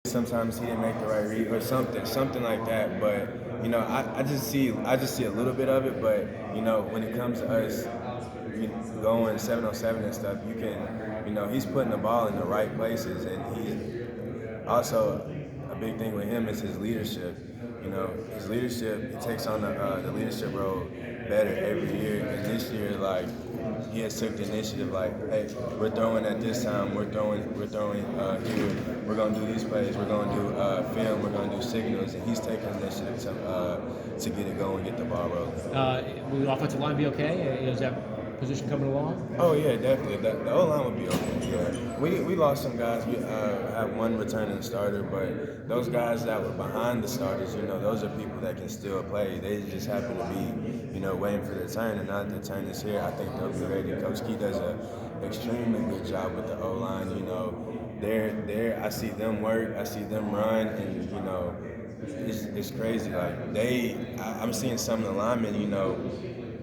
sometimes he didn't make the right read or something like that. But I just see a little bit of it. But when it comes to us going 7-on-7 and stuff, he's putting the ball in the right places, and he also, a big thing with him is his leadership. His leadership, he takes on the leadership role better every year. And this year, like, he has took the initiative, like, hey, we're throwing at this time, we're throwing here, we're gonna do these plays, we're gonna do film, we're gonna do signals, and he's taking initiative to get it going, get the ball rolling. Will the offensive line be okay? Is that position coming along? Oh yeah, definitely. The O line would be okay. Yeah, we lost some guys. We had one returning starter, but those guys that were behind the starters, those are people that can still play. They just happen to be, waiting for their turn, and now that their turn is here, I think they'll be ready. Coach Key does a extremely good job with the O line. They're I see them work, I see them run, and it's crazy. Like I'm seeing some of the linemen,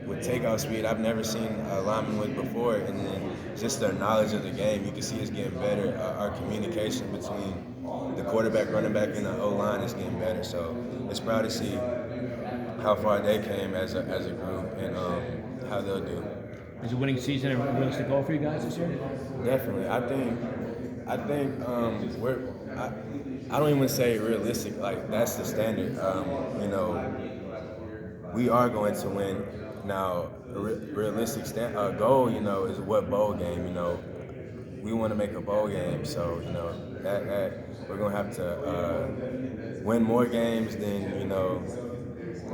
with takeoff speed I've never seen a lineman with before, and then just their knowledge of the game. You can see it's getting better. Our communication between the quarterback, running back, and the O-line is getting better. So it's proud to see how far they came as a group and how they'll do. Is a winning season a realistic goal for you guys this year? Definitely. I think we're. I don't even say realistic. Like, that's the standard. We are going to win. Now, a realistic goal, is what bowl game. We want to make a bowl game, so that we're gonna have to win more games than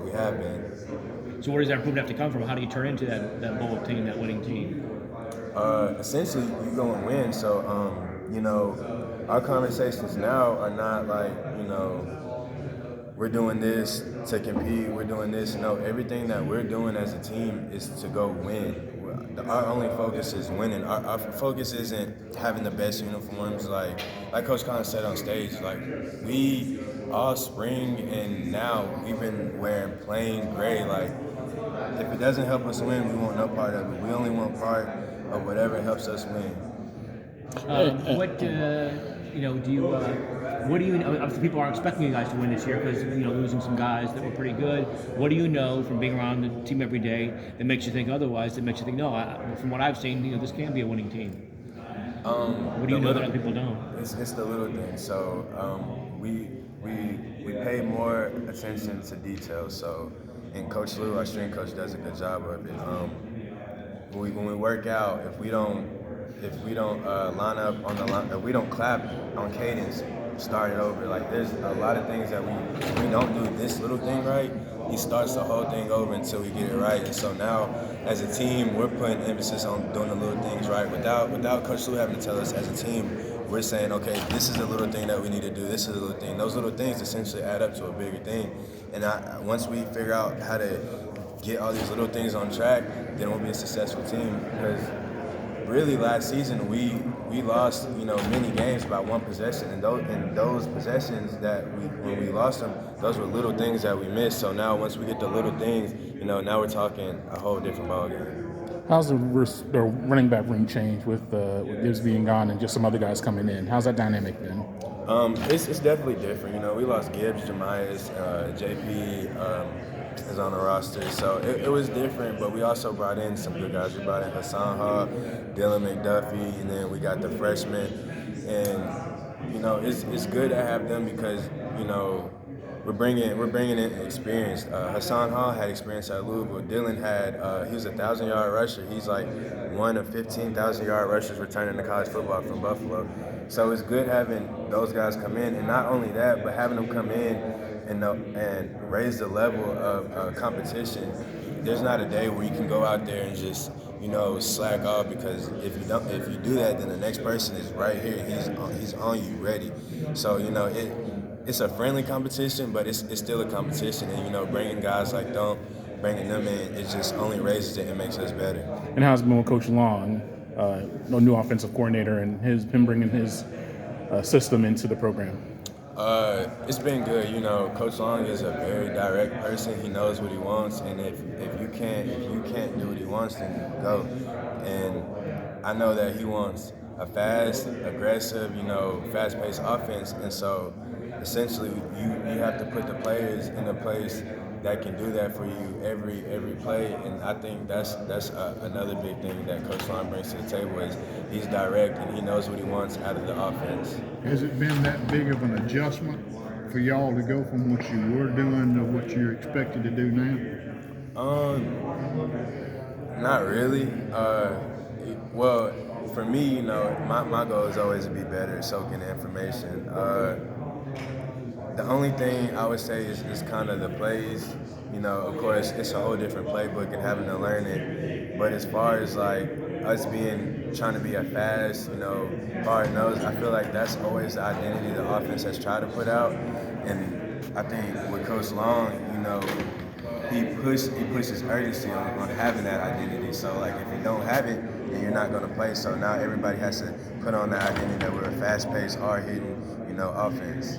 we have been. So where does that improvement have to come from? How do you turn into that bowl team, that winning team? Essentially, you go and win. So, our conversations now are not like, we're doing this to compete, we're doing this. No, everything that we're doing as a team is to go win. Our only focus is winning. Our focus isn't having the best uniforms. Like Coach Collins said on stage, like, we all spring and now we've been wearing plain gray. Like, if it doesn't help us win, we want no part of it. We only want part of whatever helps us win. What do you know? Obviously, people aren't expecting you guys to win this year because losing some guys that were pretty good. What do you know from being around the team every day that makes you think otherwise? That makes you think, no, from what I've seen, this can be a winning team. What do you know that other people don't? It's the little things. So we pay more attention to details. So, and Coach Lou, our strength coach, does a good job of it. When we work out, if we don't line up on the line, if we don't clap on cadence, start it over. Like, there's a lot of things that we don't do this little thing right, he starts the whole thing over until we get it right. And so now, as a team, we're putting emphasis on doing the little things right. Without Coach Lou having to tell us as a team, we're saying, okay, this is a little thing that we need to do. This is a little thing. Those little things essentially add up to a bigger thing. And once we figure out how to get all these little things on track, then we'll be a successful team. Because really, last season we lost many games by one possession, and those possessions that when we lost them, those were little things that we missed. So now once we get the little things, now we're talking a whole different ballgame. How's the running back room change with Gibbs being gone and just some other guys coming in? How's that dynamic been? It's definitely different. We lost Gibbs, Jemias, JP is on the roster, so it was different. But we also brought in some good guys. We brought in Hassan Hall, Dylan McDuffie, and then we got the freshmen. And it's good to have them because we're bringing in experience. Hassan Hall had experience at Louisville. Dylan he was a 1,000-yard rusher. He's like one of 15,000-yard rushers returning to college football from Buffalo. So it's good having those guys come in, and not only that, but having them come in and raise the level of competition. There's not a day where you can go out there and just slack off, because if you do that, then the next person is right here. He's on you, ready. So it's a friendly competition, but it's still a competition. And bringing guys like bringing them in, it just only raises it and makes us better. And how's it been with Coach Long, no new offensive coordinator, and him bringing his system into the program? It's been good. Coach Long is a very direct person. He knows what he wants, and if you can't do what he wants, then go. And I know that he wants a fast, aggressive, fast-paced offense, and so essentially you have to put the players in a place that can do that for you every play, and I think that's another big thing that Coach Lon brings to the table is he's direct and he knows what he wants out of the offense. Has it been that big of an adjustment for y'all to go from what you were doing to what you're expected to do now? Not really. Well, for me, my goal is always to be better at soaking the information. The only thing I would say is kind of the plays. Of course, it's a whole different playbook and having to learn it. But as far as like us trying to be a fast, hard nose, I feel like that's always the identity the offense has tried to put out. And I think with Coach Long, he pushes urgency on having that identity. So like if you don't have it, then you're not going to play. So now everybody has to put on that identity that we're a fast-paced, hard-hitting, offense.